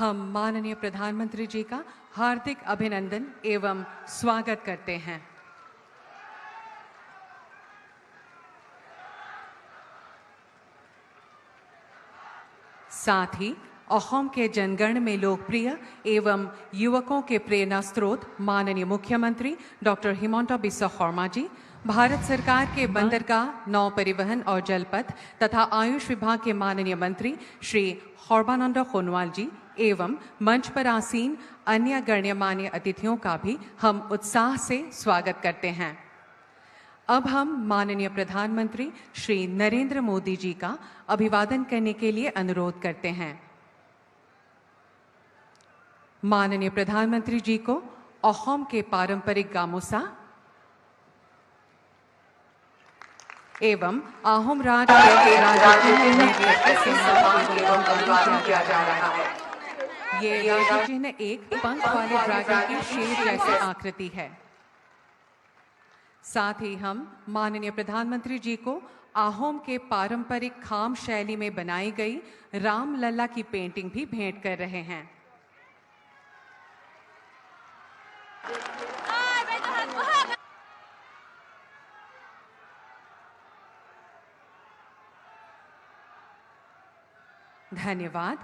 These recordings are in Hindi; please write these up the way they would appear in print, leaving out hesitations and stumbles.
हम माननीय प्रधानमंत्री जी का हार्दिक अभिनंदन एवं स्वागत करते हैं। साथ ही अहोम के जनगण में लोकप्रिय एवं युवकों के प्रेरणा स्रोत माननीय मुख्यमंत्री डॉक्टर हिमंता बिस्वा शर्मा जी, भारत सरकार के बंदरगाह, नौ परिवहन और जलपथ तथा आयुष विभाग के माननीय मंत्री श्री सर्बानंद सोनोवाल जी एवं मंच पर आसीन अन्य गण्यमान्य अतिथियों का भी हम उत्साह से स्वागत करते हैं। अब हम माननीय प्रधानमंत्री श्री नरेंद्र मोदी जी का अभिवादन करने के लिए अनुरोध करते हैं। माननीय प्रधानमंत्री जी को अहोम के पारंपरिक गामोसा एवं अहोम राज के किया जा रहा है। ये राजा चिन्ह एक पंख वाले ड्रैगन की शेर जैसी आकृति है। साथ ही हम माननीय प्रधानमंत्री जी को अहोम के पारंपरिक खाम शैली में बनाई गई राम लल्ला की पेंटिंग भी भेंट कर रहे हैं। धन्यवाद।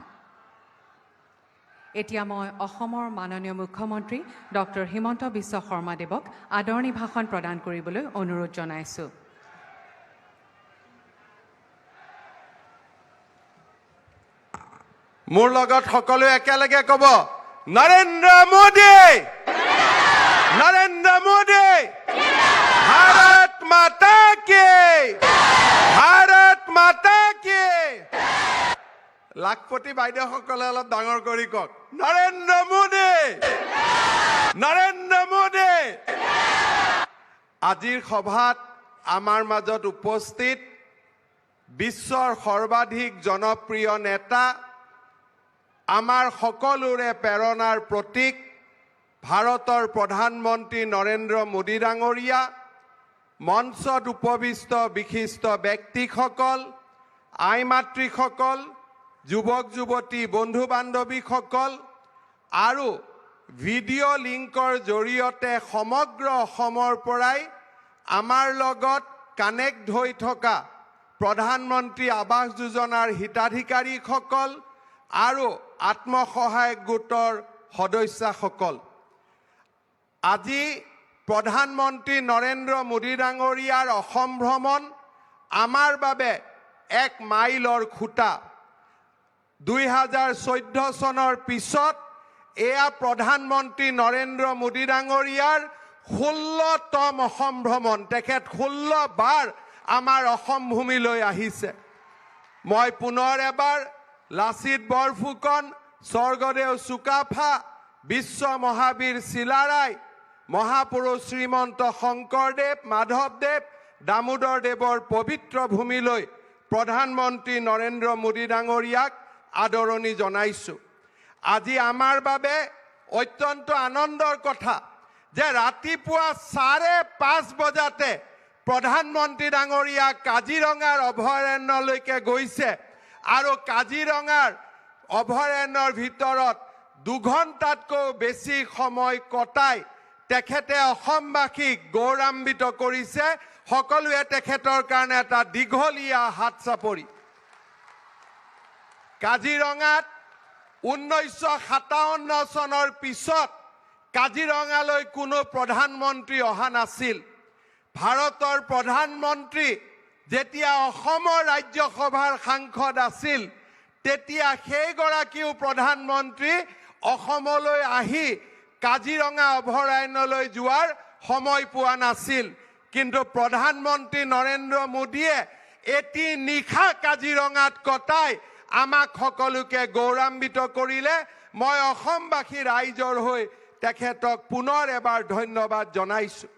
এতিয়া মই অসমৰ মাননীয় মুখ্যমন্ত্ৰী ডক্টৰ হিমন্ত বিশ্ব শৰ্মা দেৱক আদৰণি ভাষণ প্ৰদান কৰিবলৈ অনুৰোধ জনাইছো। মোৰ লগত সকলোৱে একেলগে ক'ব, নৰেন্দ্ৰ মোদী, নৰেন্দ্ৰ মোদী, ভাৰত মাতা কি, ভাৰত মাতা কি। লাখপতি বাইদেউসকলে অলপ ডাঙৰ কৰি কওক, নৰেন্দ্ৰ মোদী, নৰেন্দ্ৰ মোদী। আজিৰ সভাত আমাৰ মাজত উপস্থিত বিশ্বৰ সৰ্বাধিক জনপ্ৰিয় নেতা, আমাৰ সকলোৰে প্ৰেৰণাৰ প্ৰতীক ভাৰতৰ প্ৰধানমন্ত্ৰী নৰেন্দ্ৰ মোদী ডাঙৰীয়া, মঞ্চত উপবিষ্ট বিশিষ্ট ব্যক্তিসকল, আই মাতৃসকল, যুৱক যুৱতী বন্ধু বান্ধৱীসকল আৰু ভিডিঅ' লিংকৰ জৰিয়তে সমগ্ৰ অসমৰ পৰাই আমাৰ লগত কানেক্ট হৈ থকা প্ৰধানমন্ত্ৰী আৱাস যোজনাৰ হিতাধিকাৰীসকল আৰু আত্মসহায়ক গোটৰ সদস্যসকল, আজি প্ৰধানমন্ত্ৰী নৰেন্দ্ৰ মোদী ডাঙৰীয়াৰ অসম ভ্ৰমণ আমাৰ বাবে এক মাইলৰ খুঁটা। 2014 চনৰ পিছত এয়া প্ৰধানমন্ত্ৰী নৰেন্দ্ৰ মোদী ডাঙৰীয়াৰ 16তম অসম ভ্ৰমণ। তেখেত 16 বাৰ আমাৰ অসম ভূমিলৈ আহিছে। মই পুনৰ এবাৰ লাচিত বৰফুকন, স্বৰ্গদেউ চুকাফা, বিশ্ব মহাবীৰ চিলাৰায়, মহাপুৰুষ শ্ৰীমন্ত শংকৰদেৱ, মাধৱদেৱ, দামোদৰদেৱৰ পবিত্ৰ ভূমিলৈ প্ৰধানমন্ত্ৰী নৰেন্দ্ৰ মোদী ডাঙৰীয়াক আদৰণি জনাইছো। আজি আমাৰ বাবে অত্যন্ত আনন্দৰ কথা যে ৰাতিপুৱা 5:30 বজাতে প্ৰধানমন্ত্ৰী ডাঙৰীয়া কাজিৰঙাৰ অভয়াৰণ্যলৈকে গৈছে আৰু কাজিৰঙাৰ অভয়াৰণ্যৰ ভিতৰত 2 ঘণ্টাতকৈ বেছি সময় কটাই তেখেতে অসমবাসীক গৌৰৱান্বিত কৰিছে। সকলোৱে তেখেতৰ কাৰণে এটা দীঘলীয়া হাত চাপৰি। কাজিৰঙাত 1957 চনৰ পিছত কাজিৰঙালৈ কোনো প্ৰধানমন্ত্ৰী অহা নাছিল। ভাৰতৰ প্ৰধানমন্ত্ৰী যেতিয়া অসমৰ ৰাজ্যসভাৰ সাংসদ আছিল, তেতিয়া সেইগৰাকীও প্ৰধানমন্ত্ৰী অসমলৈ আহি কাজিৰঙা অভয়াৰণ্যলৈ যোৱাৰ সময় পোৱা নাছিল। কিন্তু প্ৰধানমন্ত্ৰী নৰেন্দ্ৰ মোদীয়ে এটি নিশা কাজিৰঙাত কটাই আমাক সকলোকে গৌৰৱান্বিত কৰিলে। মই অসমবাসী ৰাইজৰ হৈ তেখেতক পুনৰ এবাৰ ধন্যবাদ জনাইছো।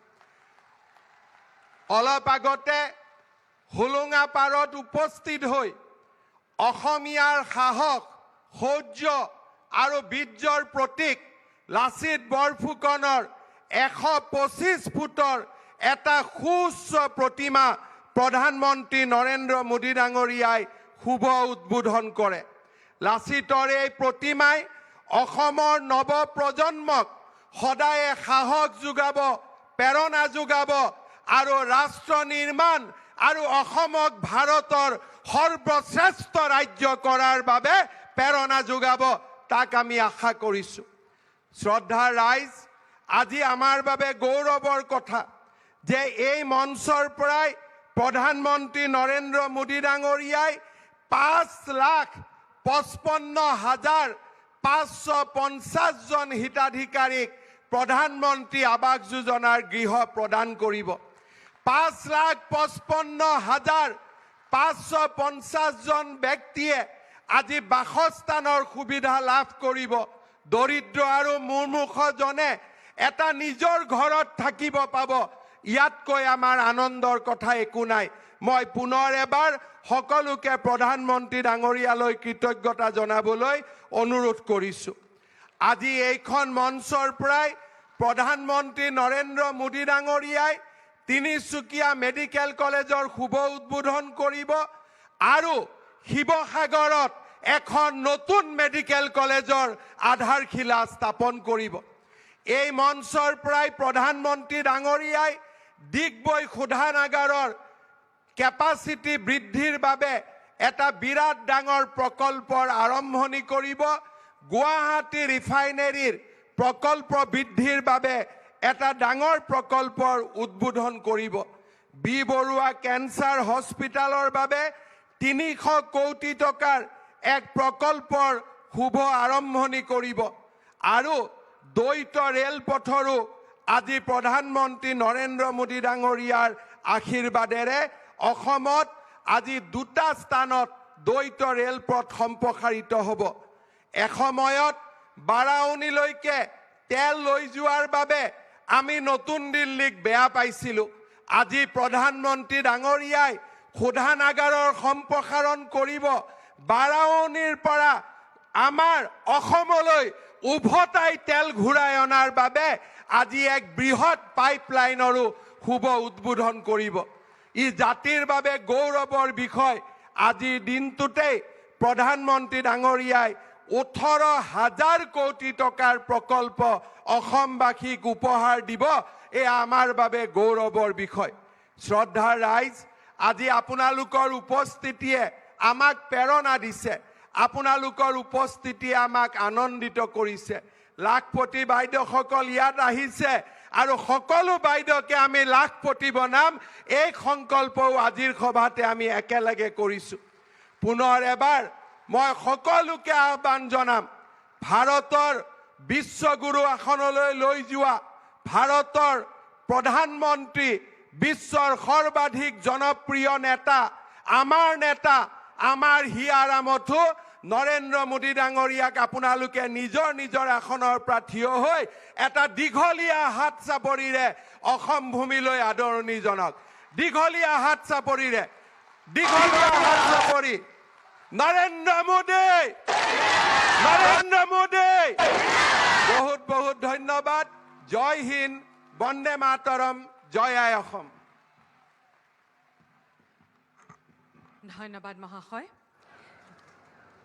অলপ আগতে হুলুঙা পাৰত উপস্থিত হৈ অসমীয়াৰ সাহস, শৌৰ্য আৰু বীৰ্যৰ প্ৰতীক লাচিত বৰফুকনৰ 125 ফুটৰ এটা সুউচ্চ প্ৰতিমা প্ৰধানমন্ত্ৰী নৰেন্দ্ৰ মোদী ডাঙৰীয়াই শুভ উদ্বোধন কৰে। লাচিতৰ এই প্ৰতিমাই অসমৰ নৱ প্ৰজন্মক সদায়ে সাহস যোগাব, প্ৰেৰণা যোগাব আৰু ৰাষ্ট্ৰ নিৰ্মাণ আৰু অসমক ভাৰতৰ সৰ্বশ্ৰেষ্ঠ ৰাজ্য কৰাৰ বাবে প্ৰেৰণা যোগাব, তাক আমি আশা কৰিছোঁ। শ্ৰদ্ধাৰ ৰাইজ, আজি আমাৰ বাবে গৌৰৱৰ কথা যে এই মঞ্চৰ পৰাই প্ৰধানমন্ত্ৰী নৰেন্দ্ৰ মোদী ডাঙৰীয়াই 5,55,550 জন হিতাধিকাৰীক প্ৰধানমন্ত্ৰী আৱাস যোজনাৰ গৃহ প্ৰদান কৰিব। 5,55,550 জন ব্যক্তিয়ে আজি বাসস্থানৰ সুবিধা লাভ কৰিব। দৰিদ্ৰ আৰু মুৰ্মুষজনে এটা নিজৰ ঘৰত থাকিব পাব। ইয়াতকৈ আমাৰ আনন্দৰ কথা একো নাই। মই পুনৰ এবাৰ সকলোকে প্ৰধানমন্ত্ৰী ডাঙৰীয়ালৈ কৃতজ্ঞতা জনাবলৈ অনুৰোধ কৰিছোঁ। আজি এইখন মঞ্চৰ পৰাই প্ৰধানমন্ত্ৰী নৰেন্দ্ৰ মোদী ডাঙৰীয়াই তিনিচুকীয়া মেডিকেল কলেজৰ শুভ উদ্বোধন কৰিব আৰু শিৱসাগৰত এখন নতুন মেডিকেল কলেজৰ আধাৰশিলা স্থাপন কৰিব। এই মঞ্চৰ পৰাই প্ৰধানমন্ত্ৰী ডাঙৰীয়াই ডিগবৈ শোধনাগাৰৰ কেপাচিটি বৃদ্ধিৰ বাবে এটা বিৰাট ডাঙৰ প্ৰকল্পৰ আৰম্ভণি কৰিব। গুৱাহাটী ৰিফাইনেৰীৰ প্ৰকল্প বৃদ্ধিৰ বাবে এটা ডাঙৰ প্ৰকল্পৰ উদ্বোধন কৰিব। বি বৰুৱা কেঞ্চাৰ হস্পিটালৰ বাবে 300 কোটি টকাৰ এক প্ৰকল্পৰ শুভ আৰম্ভণি কৰিব আৰু দ্বৈত ৰেলপথৰো আজি প্ৰধানমন্ত্ৰী নৰেন্দ্ৰ মোদী ডাঙৰীয়াৰ আশীৰ্বাদেৰে অসমত আজি 2টা স্থানত দ্বৈত ৰেলপথ সম্প্ৰসাৰিত হ'ব। এসময়ত বাৰাউনীলৈকে তেল লৈ যোৱাৰ বাবে আমি নতুন দিল্লীক বেয়া পাইছিলোঁ। আজি প্ৰধানমন্ত্ৰী ডাঙৰীয়াই শোধনাগাৰৰ সম্প্ৰসাৰণ কৰিব। বাৰাউনীৰ পৰা আমাৰ অসমলৈ উভতাই তেল ঘূৰাই অনাৰ বাবে আজি এক বৃহৎ পাইপলাইনৰো শুভ উদ্বোধন কৰিব। ই জাতিৰ বাবে গৌৰৱৰ বিষয়। আজিৰ দিনটোতেই প্ৰধানমন্ত্ৰী ডাঙৰীয়াই 18,000 কোটি টকাৰ প্ৰকল্প অসমবাসীক উপহাৰ দিব। এয়া আমাৰ বাবে গৌৰৱৰ বিষয়। শ্ৰদ্ধাৰ ৰাইজ, আজি আপোনালোকৰ উপস্থিতিয়ে আমাক প্ৰেৰণা দিছে, আপোনালোকৰ উপস্থিতিয়ে আমাক আনন্দিত কৰিছে। লাখপতি বাইদেউসকল ইয়াত আহিছে আৰু সকলো বাইদেউকে আমি লাখপতি বনাম, এই সংকল্পও আজিৰ সভাতে আমি একেলগে কৰিছোঁ। পুনৰ এবাৰ মই সকলোকে আহ্বান জনাম, ভাৰতৰ বিশ্বগুৰু আসনলৈ লৈ যোৱা ভাৰতৰ প্ৰধানমন্ত্ৰী, বিশ্বৰ সৰ্বাধিক জনপ্ৰিয় নেতা, আমাৰ হিয়াৰ মথু নৰেন্দ্ৰ মোদী ডাঙৰীয়াক আপোনালোকে নিজৰ নিজৰ আসনৰ পৰা থিয় হৈ এটা দীঘলীয়া হাত চাপৰিৰে অসম ভূমিলৈ আদৰণি জনাওক। দীঘলীয়া হাত চাপৰি নৰেন্দ্ৰ মোদী, বহুত বহুত ধন্যবাদ। জয় হিন্দ, বন্দে মাতৰম, জয় আই অসম। धन्यवाद महाशय।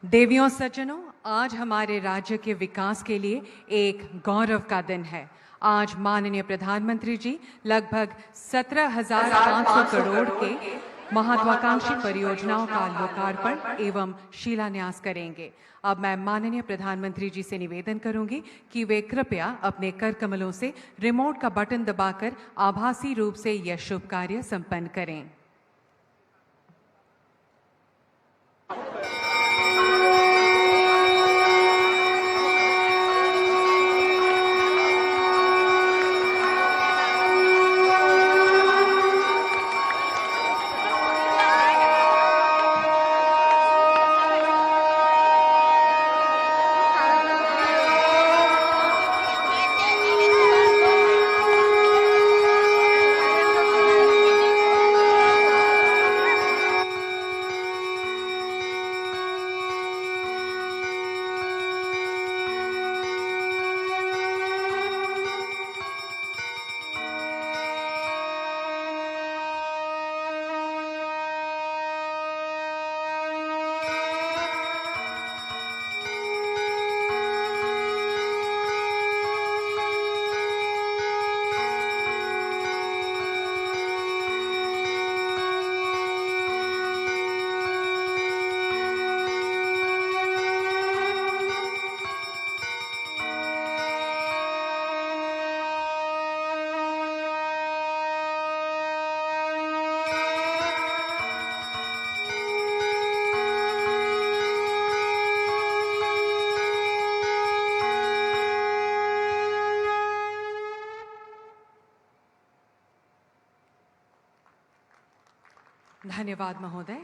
देवियों सज्जनों, आज हमारे राज्य के विकास के लिए एक गौरव का दिन है। आज माननीय प्रधानमंत्री जी लगभग 17,500 करोड़ के महत्वाकांक्षी परियोजनाओं का लोकार्पण एवं शिलान्यास करेंगे। अब मैं माननीय प्रधानमंत्री जी से निवेदन करूंगी कि वे कृपया अपने कर कमलों से रिमोट का बटन दबाकर आभासी रूप से यह शुभ कार्य संपन्न करें। धन्यवाद महोदय।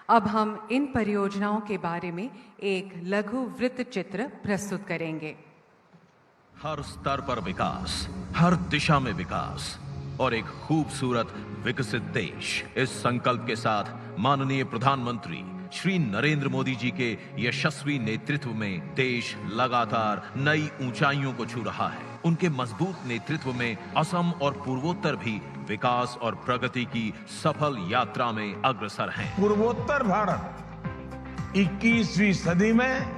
अब हम इन परियोजनाओं के बारे में एक लघु वृत्त चित्र प्रस्तुत करेंगे। हर स्तर पर विकास, हर दिशा में विकास और एक खूबसूरत विकसित देश, इस संकल्प के साथ माननीय प्रधानमंत्री श्री नरेंद्र मोदी जी के यशस्वी नेतृत्व में देश लगातार नई ऊंचाइयों को छू रहा है। उनके मजबूत नेतृत्व में असम और पूर्वोत्तर भी विकास और प्रगति की सफल यात्रा में अग्रसर हैं। पूर्वोत्तर भारत 21वीं सदी में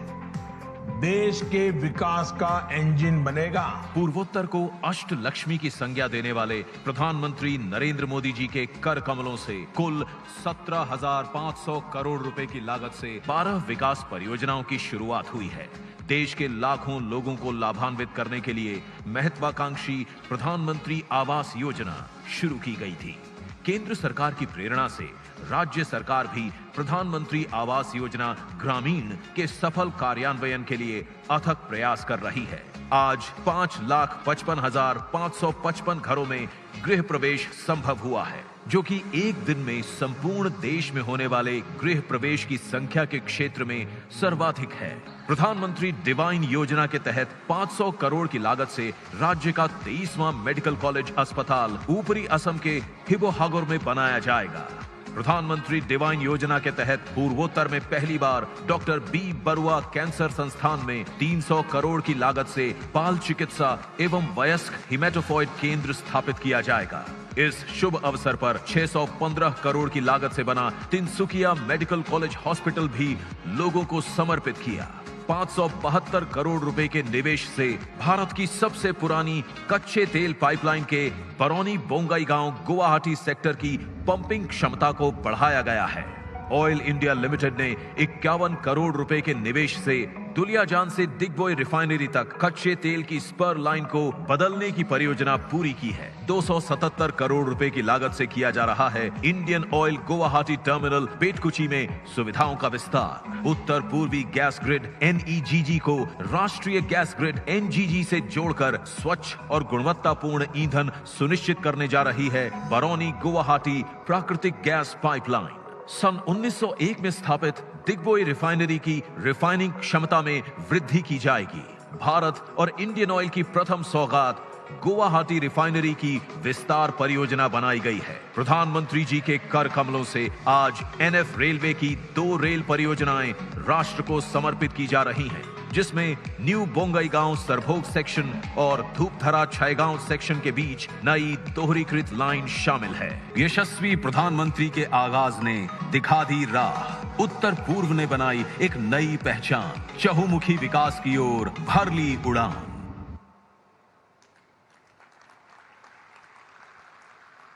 देश के विकास का इंजन बनेगा। पूर्वोत्तर को अष्ट लक्ष्मी की संज्ञा देने वाले प्रधानमंत्री नरेंद्र मोदी जी के कर कमलों से कुल 17,500 करोड़ रुपए की लागत से 12 विकास परियोजनाओं की शुरुआत हुई है। देश के लाखों लोगों को लाभान्वित करने के लिए महत्वाकांक्षी प्रधानमंत्री आवास योजना शुरू की गई थी। केंद्र सरकार की प्रेरणा से राज्य सरकार भी प्रधानमंत्री आवास योजना ग्रामीण के सफल कार्यान्वयन के लिए अथक प्रयास कर रही है। आज 5,55,555 घरों में गृह प्रवेश संभव हुआ है, जो कि एक दिन में संपूर्ण देश में होने वाले गृह प्रवेश की संख्या के क्षेत्र में सर्वाधिक है। प्रधानमंत्री डिवाइन योजना के तहत 500 करोड़ की लागत से राज्य का 23वां मेडिकल कॉलेज अस्पताल ऊपरी असम के हिबोहागोर में बनाया जाएगा। प्रधानमंत्री डिवाइन योजना के तहत पूर्वोत्तर में पहली बार डॉक्टर बी बरुआ कैंसर संस्थान में 300 करोड़ की लागत से बाल चिकित्सा एवं वयस्क हिमेटोफॉइड केंद्र स्थापित किया जाएगा। इस शुभ अवसर पर 615 करोड़ की लागत से बना तिनसुकिया मेडिकल कॉलेज हॉस्पिटल भी लोगों को समर्पित किया। 572 करोड़ रुपए के निवेश से भारत की सबसे पुरानी कच्चे तेल पाइपलाइन के बरौनी बोंगाईगांव गुवाहाटी सेक्टर की पंपिंग क्षमता को बढ़ाया गया है। ऑयल इंडिया लिमिटेड ने 51 करोड़ रुपए के निवेश से दुलियाजान से दिग्बोय रिफाइनरी तक कच्चे तेल की स्पर लाइन को बदलने की परियोजना पूरी की है। 277 करोड़ रुपए की लागत से किया जा रहा है इंडियन ऑयल गुवाहाटी टर्मिनल बेटकुची में सुविधाओं का विस्तार। उत्तर पूर्वी गैस ग्रिड NEGG को राष्ट्रीय गैस ग्रिड NGG से जोड़कर स्वच्छ और गुणवत्तापूर्ण ईंधन सुनिश्चित करने जा रही है बरौनी गुवाहाटी प्राकृतिक गैस पाइपलाइन। सन 1901 में स्थापित दिग्बोय रिफाइनरी की रिफाइनिंग क्षमता में वृद्धि की जाएगी। भारत और इंडियन ऑयल की प्रथम सौगात गुवाहाटी रिफाइनरी की विस्तार परियोजना बनाई गई है। प्रधानमंत्री जी के कर कमलों से आज NF रेलवे की 2 रेल परियोजनाएं राष्ट्र को समर्पित की जा रही हैं, जिसमें न्यू बोंगाईगांव सरभोग सेक्शन और धूपधरा छैगांव सेक्शन के बीच नई दोहरीकृत लाइन शामिल है। यशस्वी प्रधानमंत्री के आगाज ने दिखा दी राह, उत्तर पूर्व ने बनाई एक नई पहचान, चहुमुखी विकास की ओर भर ली उड़ान।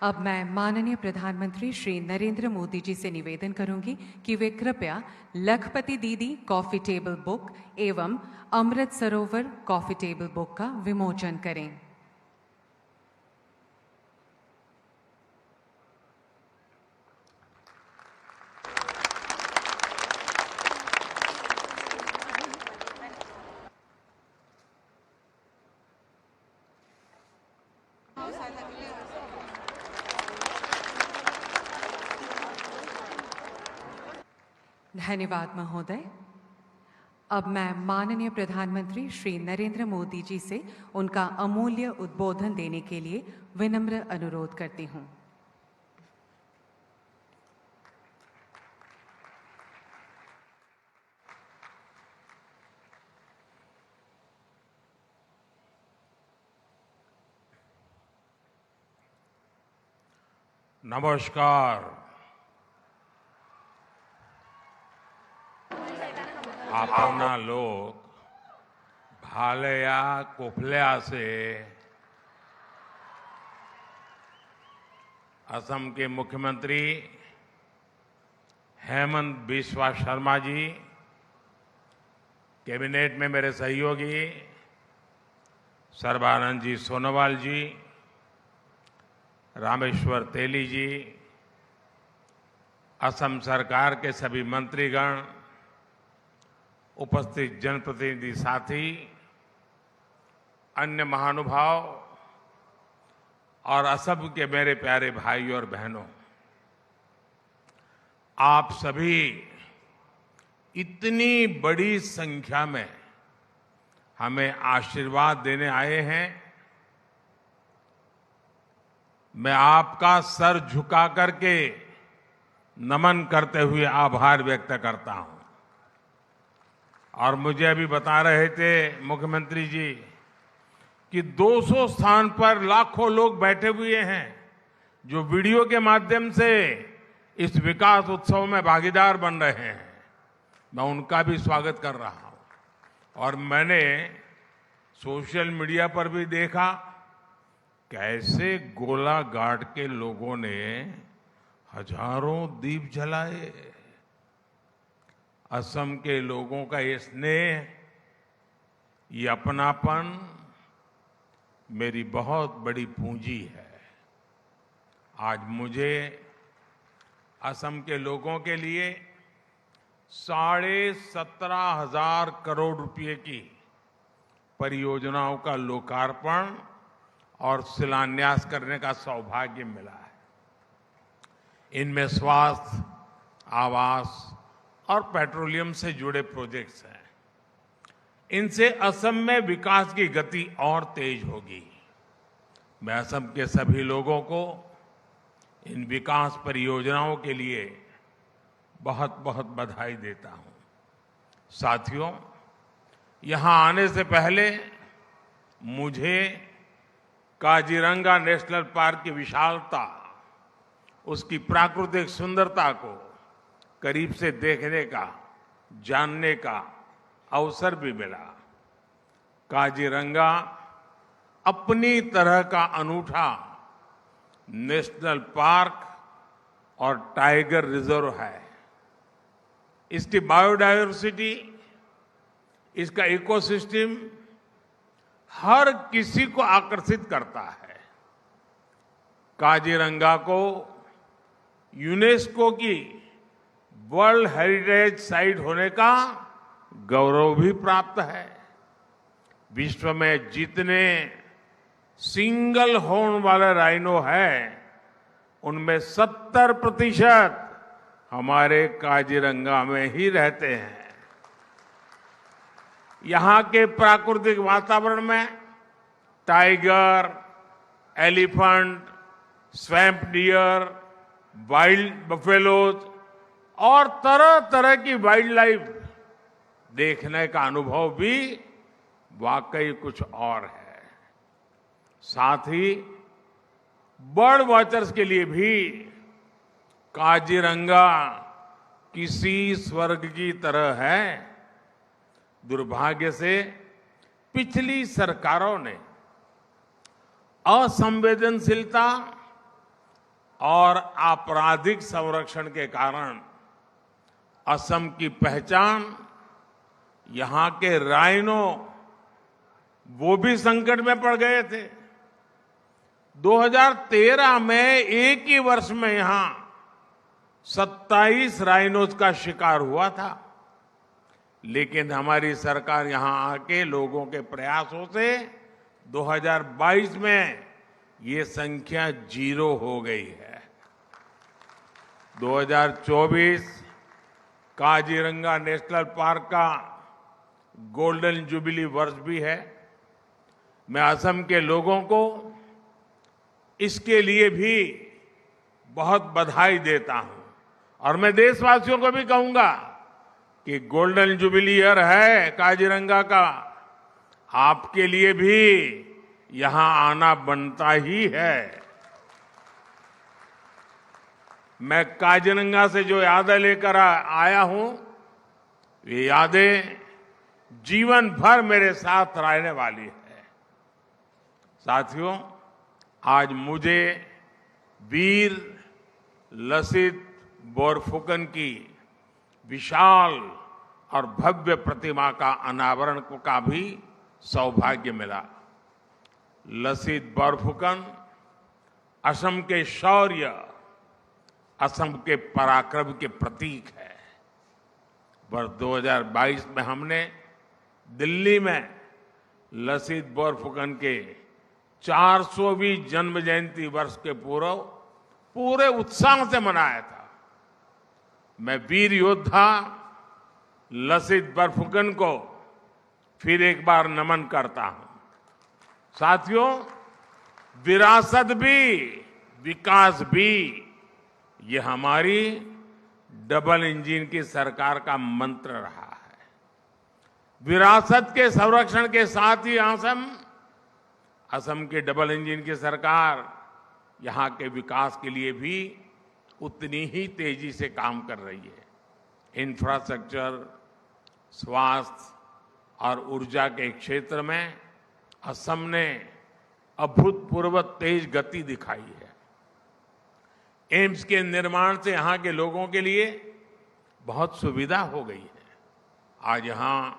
अब मैं माननीय प्रधानमंत्री श्री नरेंद्र मोदी जी से निवेदन करूंगी कि वे कृपया लखपति दीदी कॉफी टेबल बुक एवं Amrit Sarovar coffee table book का विमोचन करें। धन्यवाद महोदय। अब मैं माननीय प्रधानमंत्री श्री नरेंद्र मोदी जी से उनका अमूल्य उद्बोधन देने के लिए विनम्र अनुरोध करती हूं। नमस्कार। आपना लोक भालया कुफल्या से असम के मुख्यमंत्री हेमंत बिस्वा शर्मा जी, कैबिनेट में मेरे सहयोगी सर्बानंद जी सोनोवाल जी, रामेश्वर तेली जी, असम सरकार के सभी मंत्रीगण, उपस्थित जनप्रतिनिधि साथी, अन्य महानुभाव, और असम के मेरे प्यारे भाई और बहनों, आप सभी इतनी बड़ी संख्या में हमें आशीर्वाद देने आए हैं। मैं आपका सर झुका करके नमन करते हुए आभार व्यक्त करता हूं। और मुझे अभी बता रहे थे मुख्यमंत्री जी कि 200 स्थान पर लाखों लोग बैठे हुए हैं जो वीडियो के माध्यम से इस विकास उत्सव में भागीदार बन रहे हैं। मैं उनका भी स्वागत कर रहा हूं। और मैंने सोशल मीडिया पर भी देखा कैसे गोलाघाट के लोगों ने हजारों दीप जलाए। असम के लोगों का ये स्नेह, ये अपनापन मेरी बहुत बड़ी पूंजी है। आज मुझे असम के लोगों के लिए 17,500 करोड़ रुपए की परियोजनाओं का लोकार्पण और शिलान्यास करने का सौभाग्य मिला है। इनमें स्वास्थ्य, आवास और पेट्रोलियम से जुड़े प्रोजेक्ट्स हैं। इनसे असम में विकास की गति और तेज होगी। मैं असम के सभी लोगों को इन विकास परियोजनाओं के लिए बहुत बहुत बधाई देता हूं। साथियों, यहां आने से पहले मुझे काजीरंगा नेशनल पार्क की विशालता, उसकी प्राकृतिक सुंदरता को करीब से देखने का, जानने का अवसर भी मिला। काजीरंगा अपनी तरह का अनूठा नेशनल पार्क और टाइगर रिजर्व है। इसकी बायोडायवर्सिटी, इसका इकोसिस्टम हर किसी को आकर्षित करता है। काजीरंगा को यूनेस्को की वर्ल्ड हेरिटेज साइट होने का गौरव भी प्राप्त है। विश्व में जितने सिंगल हॉर्न वाले राइनो हैं, उनमें 70% हमारे काजीरंगा में ही रहते हैं। यहां के प्राकृतिक वातावरण में tiger, elephant, swamp dear, wild buffaloes और तरह तरह की वाइल्ड लाइफ देखने का अनुभव भी वाकई कुछ और है। साथ ही बर्ड वॉचर्स के लिए भी काजीरंगा किसी स्वर्ग की तरह है। दुर्भाग्य से पिछली सरकारों ने असंवेदनशीलता और आपराधिक संरक्षण के कारण असम की पहचान, यहां के राइनो वो भी संकट में पड़ गए थे। 2013 में एक ही वर्ष में यहां 27 राइनोज का शिकार हुआ था। लेकिन हमारी सरकार यहां आके लोगों के प्रयासों से 2022 में ये संख्या 0 हो गई है। 2024 काजीरंगा नेशनल पार्क का गोल्डन जुबिली वर्ष भी है। मैं असम के लोगों को इसके लिए भी बहुत बधाई देता हूं। और मैं देशवासियों को भी कहूंगा कि गोल्डन जुबिली ईयर है काजीरंगा का, आपके लिए भी यहां आना बनता ही है। मैं काजीरंगा से जो यादें लेकर आया हूं, ये यादें जीवन भर मेरे साथ रहने वाली है। साथियों, आज मुझे वीर लसित बोरफुकन की विशाल और भव्य प्रतिमा का अनावरण का भी सौभाग्य मिला। लसित बोरफुकन असम के शौर्य, असम के पराक्रम के प्रतीक है। वर्ष 2022 में हमने दिल्ली में लसित बोरफुकन के 400वीं जन्म जयंती वर्ष के पूर्व पूरे उत्साह से मनाया था। मैं वीर योद्धा लसित बरफुकन को फिर एक बार नमन करता हूं। साथियों, विरासत भी विकास भी, ये हमारी डबल इंजन की सरकार का मंत्र रहा है। विरासत के संरक्षण के साथ ही असम की डबल इंजन की सरकार यहां के विकास के लिए भी उतनी ही तेजी से काम कर रही है। इंफ्रास्ट्रक्चर, स्वास्थ्य और ऊर्जा के क्षेत्र में असम ने अभूतपूर्व तेज गति दिखाई है। एम्स के निर्माण से यहां के लोगों के लिए बहुत सुविधा हो गई है। आज यहां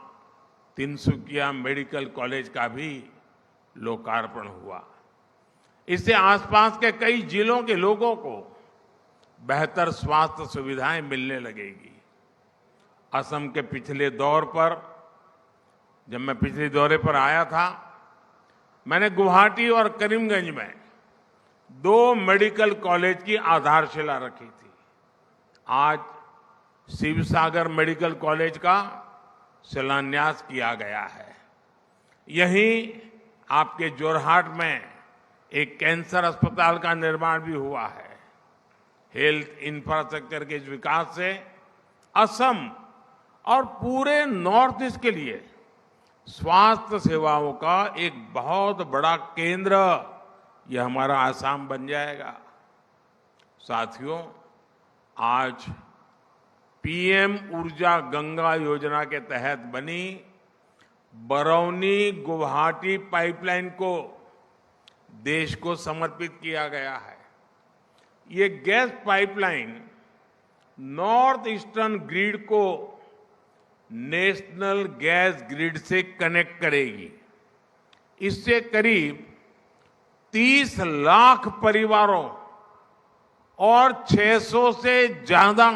तिनसुकिया मेडिकल कॉलेज का भी लोकार्पण हुआ। इससे आसपास के कई जिलों के लोगों को बेहतर स्वास्थ्य सुविधाएं मिलने लगेगी। असम के पिछले दौर पर, जब मैं पिछले दौरे पर आया था, मैंने गुवाहाटी और करीमगंज में 2 मेडिकल कॉलेज की आधारशिला रखी थी। आज शिवसागर मेडिकल कॉलेज का शिलान्यास किया गया है। यहीं आपके जोरहाट में एक कैंसर अस्पताल का निर्माण भी हुआ है। हेल्थ इंफ्रास्ट्रक्चर के इस विकास से असम और पूरे नॉर्थ ईस्ट के लिए स्वास्थ्य सेवाओं का एक बहुत बड़ा केंद्र यह हमारा आसाम बन जाएगा। साथियों, आज पीएम ऊर्जा गंगा योजना के तहत बनी बरौनी गुवाहाटी पाइपलाइन को देश को समर्पित किया गया है। ये gas pipeline north eastern grid को नेशनल गैस ग्रिड से कनेक्ट करेगी। इससे करीब 30 लाख परिवारों और 600 से ज्यादा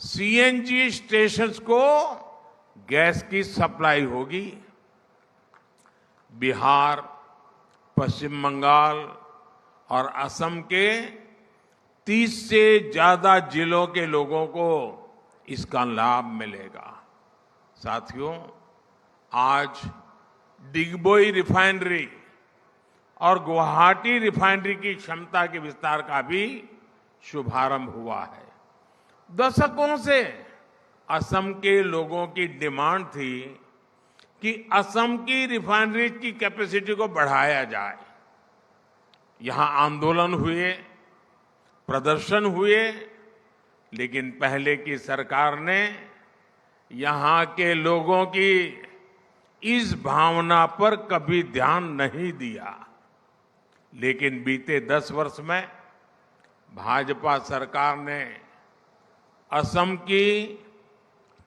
सीएनजी स्टेशंस को गैस की सप्लाई होगी। बिहार, पश्चिम बंगाल और असम के 30 से ज्यादा जिलों के लोगों को इसका लाभ मिलेगा। साथियों, आज डिगबोई रिफाइनरी और गुवाहाटी रिफाइनरी की क्षमता के विस्तार का भी शुभारंभ हुआ है। दशकों से असम के लोगों की डिमांड थी कि असम की रिफाइनरी की कैपेसिटी को बढ़ाया जाए। यहां आंदोलन हुए, प्रदर्शन हुए, लेकिन पहले की सरकार ने यहां के लोगों की इस भावना पर कभी ध्यान नहीं दिया। लेकिन बीते 10 वर्ष में भाजपा सरकार ने असम की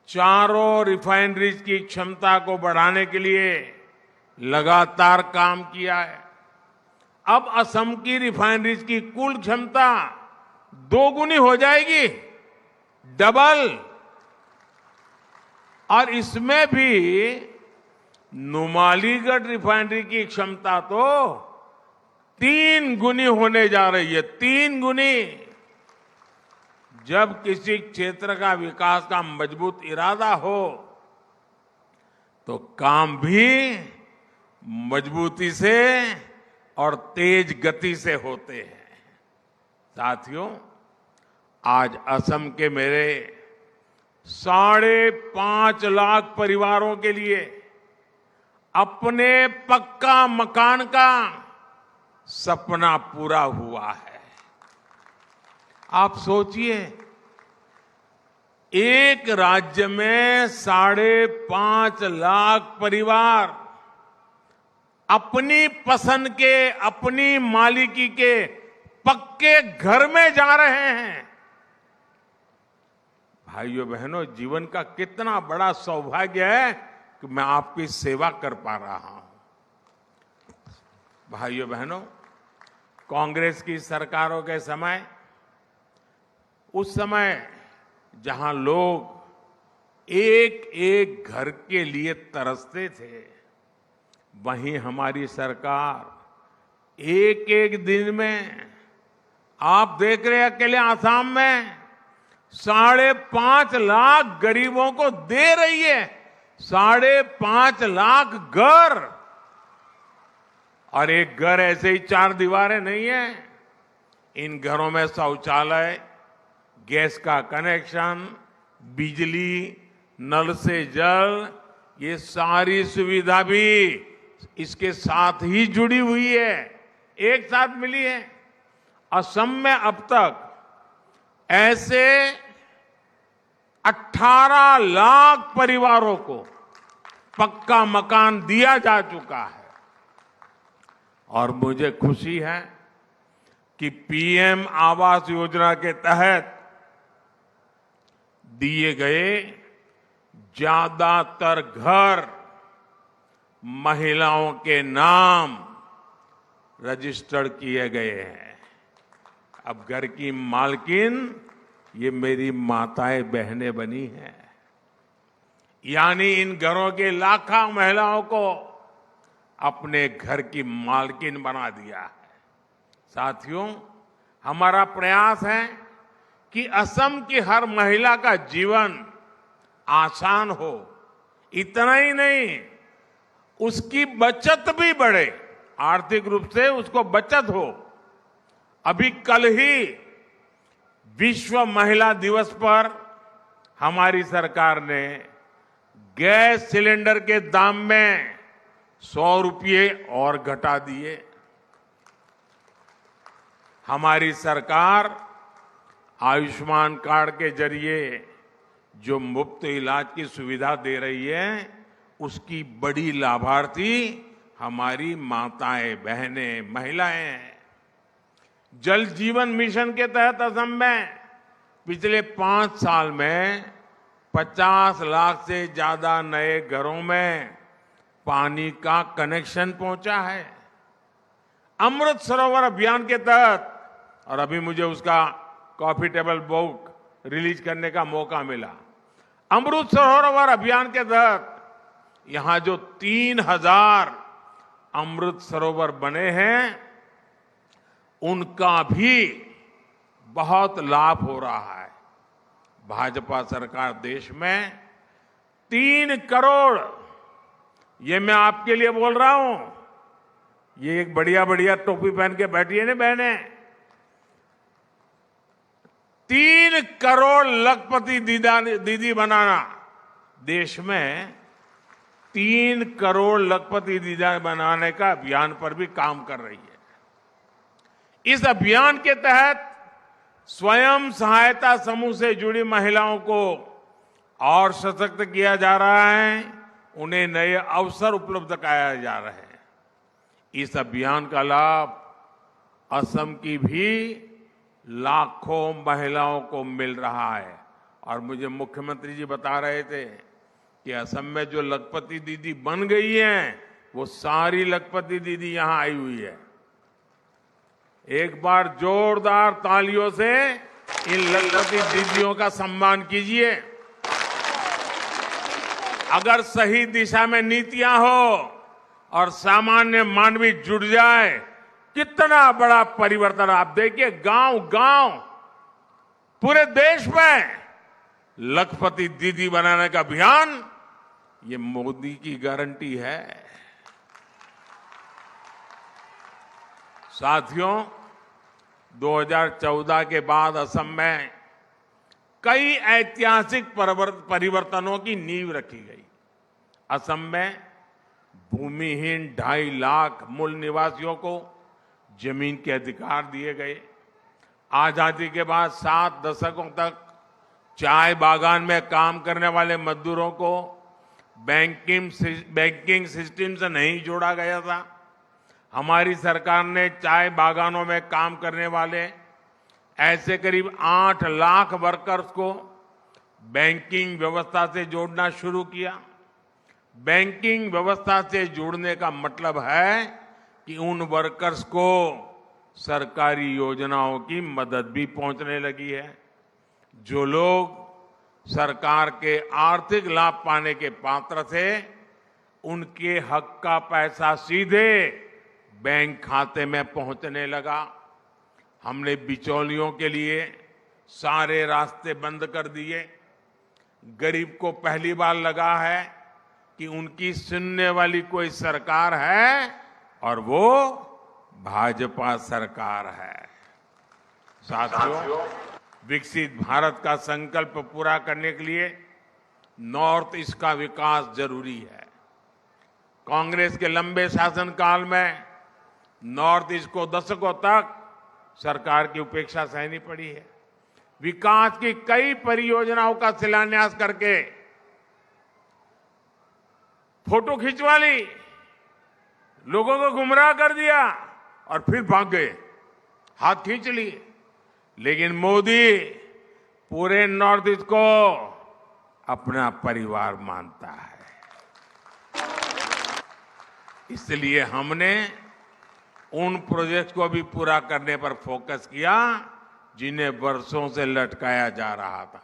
चारों रिफाइनरीज की क्षमता को बढ़ाने के लिए लगातार काम किया है। अब असम की रिफाइनरीज की कुल क्षमता 2 गुनी हो जाएगी, डबल। और इसमें भी नुमालीगढ़ रिफाइनरी की क्षमता तो 3 गुनी होने जा रही है, 3 गुनी। जब किसी क्षेत्र का विकास का मजबूत इरादा हो तो काम भी मजबूती से और तेज गति से होते हैं। साथियों, आज असम के मेरे 5.5 लाख परिवारों के लिए अपने पक्का मकान का सपना पूरा हुआ है। आप सोचिए, एक राज्य में 5.5 लाख परिवार अपनी पसंद के, अपनी मालिकी के पक्के घर में जा रहे हैं। भाइयों बहनों, जीवन का कितना बड़ा सौभाग्य है कि मैं आपकी सेवा कर पा रहा हूं। भाइयों बहनों, कांग्रेस की सरकारों के समय, उस समय जहां लोग एक एक घर के लिए तरसते थे, वहीं हमारी सरकार एक एक दिन में आप देख रहे हैं अकेले आसाम में 5.5 लाख गरीबों को दे रही है। 5.5 लाख घर। और एक घर ऐसे ही 4 दीवारें नहीं है। इन घरों में शौचालय, गैस का कनेक्शन, बिजली, नल से जल, ये सारी सुविधा भी इसके साथ ही जुड़ी हुई है, एक साथ मिली है। असम में अब तक ऐसे 18 लाख परिवारों को पक्का मकान दिया जा चुका है। और मुझे खुशी है कि पीएम आवास योजना के तहत दिए गए ज्यादातर घर महिलाओं के नाम रजिस्टर्ड किए गए हैं। अब घर की मालकिन ये मेरी माताएं बहनें बनी हैं। यानी इन घरों के लाखों महिलाओं को अपने घर की मालकिन बना दिया है। साथियों, हमारा प्रयास है कि असम की हर महिला का जीवन आसान हो। इतना ही नहीं, उसकी बचत भी बढ़े, आर्थिक रूप से उसको बचत हो। अभी कल ही विश्व महिला दिवस पर हमारी सरकार ने गैस सिलेंडर के दाम में 100 रुपये और घटा दिए। हमारी सरकार आयुष्मान कार्ड के जरिए जो मुफ्त इलाज की सुविधा दे रही है, उसकी बड़ी लाभार्थी हमारी माताएं, बहनें, महिलाएं हैं। जल जीवन मिशन के तहत असम में पिछले 5 साल में 50 लाख से ज्यादा नए घरों में पानी का कनेक्शन पहुंचा है। अमृत सरोवर अभियान के तहत, और अभी मुझे उसका कॉफी टेबल बुक रिलीज करने का मौका मिला। अमृत सरोवर अभियान के तहत यहां जो 3000 अमृत सरोवर बने हैं, उनका भी बहुत लाभ हो रहा है। भाजपा सरकार देश में 3 करोड़, ये मैं आपके लिए बोल रहा हूं, ये एक बढ़िया बढ़िया टोपी पहन के बैठी है ना बहने, 3 करोड़ लखपति दीदी बनाना, देश में 3 करोड़ लखपति दीदी बनाने का अभियान पर भी काम कर रही है। इस अभियान के तहत स्वयं सहायता समूह से जुड़ी महिलाओं को और सशक्त किया जा रहा है, उन्हें नए अवसर उपलब्ध कराए जा रहे हैं। इस अभियान का लाभ असम की भी लाखों महिलाओं को मिल रहा है। और मुझे मुख्यमंत्री जी बता रहे थे कि असम में जो लखपति दीदी बन गई हैं, वो सारी लखपति दीदी यहां आई हुई है। एक बार जोरदार तालियों से इन लखपति दीदियों का सम्मान कीजिए। अगर सही दिशा में नीतियां हो और सामान्य मानवी जुट जाए, कितना बड़ा परिवर्तन। आप देखिए, गांव गांव पूरे देश में लखपति दीदी बनाने का अभियान, ये मोदी की गारंटी है। साथियों, 2014 के बाद असम में कई ऐतिहासिक परिवर्तनों की नींव रखी गई। असम में भूमिहीन 2.5 लाख मूल निवासियों को जमीन के अधिकार दिए गए। आजादी के बाद 7 दशकों तक चाय बागान में काम करने वाले मजदूरों को बैंकिंग सिस्टम से नहीं जोड़ा गया था। हमारी सरकार ने चाय बागानों में काम करने वाले ऐसे करीब 8 लाख वर्कर्स को बैंकिंग व्यवस्था से जोड़ना शुरू किया। बैंकिंग व्यवस्था से जोड़ने का मतलब है कि उन वर्कर्स को सरकारी योजनाओं की मदद भी पहुंचने लगी है। जो लोग सरकार के आर्थिक लाभ पाने के पात्र थे, उनके हक का पैसा सीधे बैंक खाते में पहुंचने लगा। हमने बिचौलियों के लिए सारे रास्ते बंद कर दिए। गरीब को पहली बार लगा है कि उनकी सुनने वाली कोई सरकार है और वो भाजपा सरकार है। साथियों, विकसित भारत का संकल्प पूरा करने के लिए नॉर्थ ईस्ट का विकास जरूरी है। कांग्रेस के लंबे शासनकाल में नॉर्थ ईस्ट को दशकों तक सरकार की उपेक्षा सहनी पड़ी है। विकास की कई परियोजनाओं का शिलान्यास करके फोटो खिंचवा ली, लोगों को गुमराह कर दिया और फिर भाग गए, हाथ खींच लिए। लेकिन मोदी पूरे नॉर्थ ईस्ट को अपना परिवार मानता है। इसलिए हमने उन प्रोजेक्ट को भी पूरा करने पर फोकस किया जिन्हें वर्षों से लटकाया जा रहा था,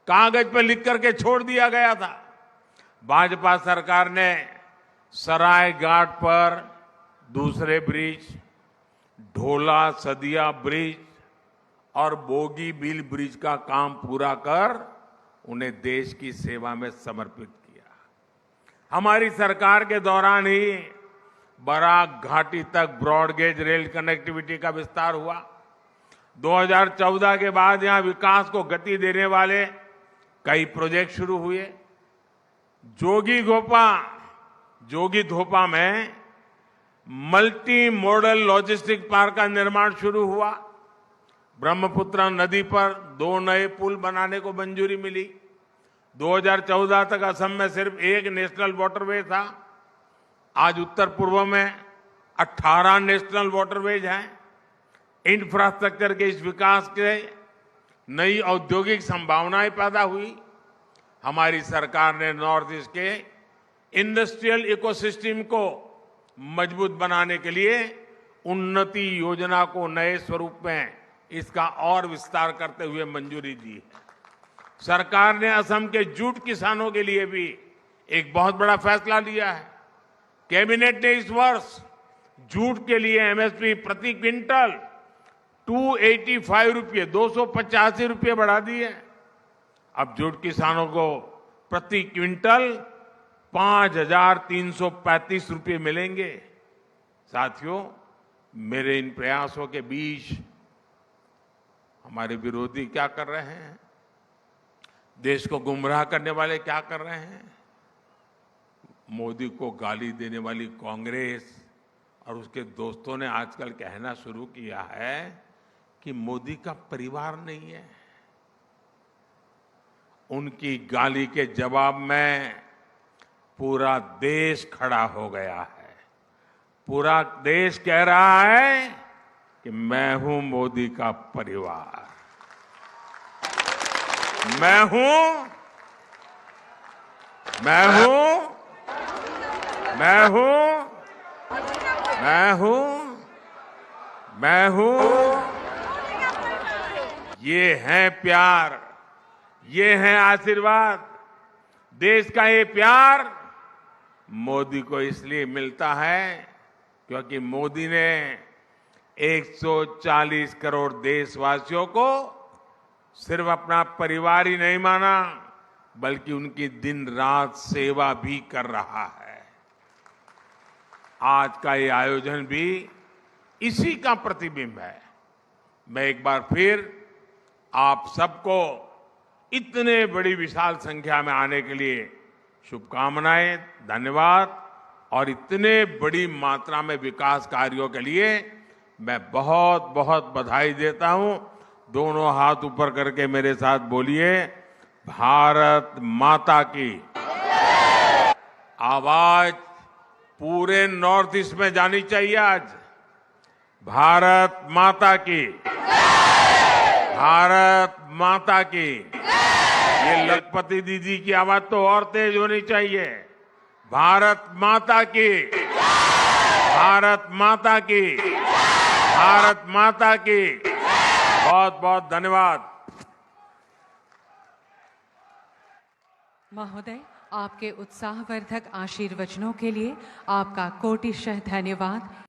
कागज पर लिख करके छोड़ दिया गया था। भाजपा सरकार ने सराय घाट पर दूसरे ब्रिज, ढोला सदिया ब्रिज और बोगी बिल ब्रिज का काम पूरा कर उन्हें देश की सेवा में समर्पित किया। हमारी सरकार के दौरान ही बराक घाटी तक ब्रॉडगेज रेल कनेक्टिविटी का विस्तार हुआ। 2014 के बाद यहां विकास को गति देने वाले कई प्रोजेक्ट शुरू हुए। जोगी धोपा में मल्टी मॉडल लॉजिस्टिक पार्क का निर्माण शुरू हुआ। ब्रह्मपुत्र नदी पर 2 नए पुल बनाने को मंजूरी मिली। 2014 तक असम में सिर्फ एक नेशनल वाटरवे था, आज उत्तर पूर्व में 18 नेशनल वाटरवेज हैं। इंफ्रास्ट्रक्चर के इस विकास से नई औद्योगिक संभावनाएं पैदा हुई। हमारी सरकार ने नॉर्थ ईस्ट के इंडस्ट्रियल इकोसिस्टम को मजबूत बनाने के लिए उन्नति योजना को नए स्वरूप में इसका और विस्तार करते हुए मंजूरी दी है। सरकार ने असम के जूट किसानों के लिए भी एक बहुत बड़ा फैसला लिया है। कैबिनेट ने इस वर्ष जूट के लिए एमएसपी प्रति क्विंटल 285 रुपये 285 रुपये बढ़ा दी है। अब जूट किसानों को प्रति क्विंटल 5,335 रुपये मिलेंगे। साथियों, मेरे इन प्रयासों के बीच हमारे विरोधी क्या कर रहे हैं? देश को गुमराह करने वाले क्या कर रहे हैं? मोदी को गाली देने वाली कांग्रेस और उसके दोस्तों ने आजकल कहना शुरू किया है कि मोदी का परिवार नहीं है। उनकी गाली के जवाब में पूरा देश खड़ा हो गया है। पूरा देश कह रहा है कि मैं हूं मोदी का परिवार, मैं हूं ये है प्यार, ये है आशीर्वाद। देश का ये प्यार मोदी को इसलिए मिलता है क्योंकि मोदी ने 140 करोड़ देशवासियों को सिर्फ अपना परिवार ही नहीं माना, बल्कि उनकी दिन रात सेवा भी कर रहा है। आज का ये आयोजन भी इसी का प्रतिबिंब है। मैं एक बार फिर आप सबको इतने बड़ी विशाल संख्या में आने के लिए शुभकामनाएं, धन्यवाद। और इतने बड़ी मात्रा में विकास कार्यों के लिए मैं बहुत बहुत बधाई देता हूं। दोनों हाथ ऊपर करके मेरे साथ बोलिए, भारत माता की। आवाज पूरे नॉर्थ ईस्ट में जानी चाहिए आज। भारत माता की, भारत माता की। ये लखपति दीदी की आवाज तो और तेज होनी चाहिए। भारत माता की, भारत माता की, भारत माता की। बहुत बहुत धन्यवाद। महोदय, आपके उत्साहवर्धक आशीर्वचनों के लिए आपका कोटिशः धन्यवाद।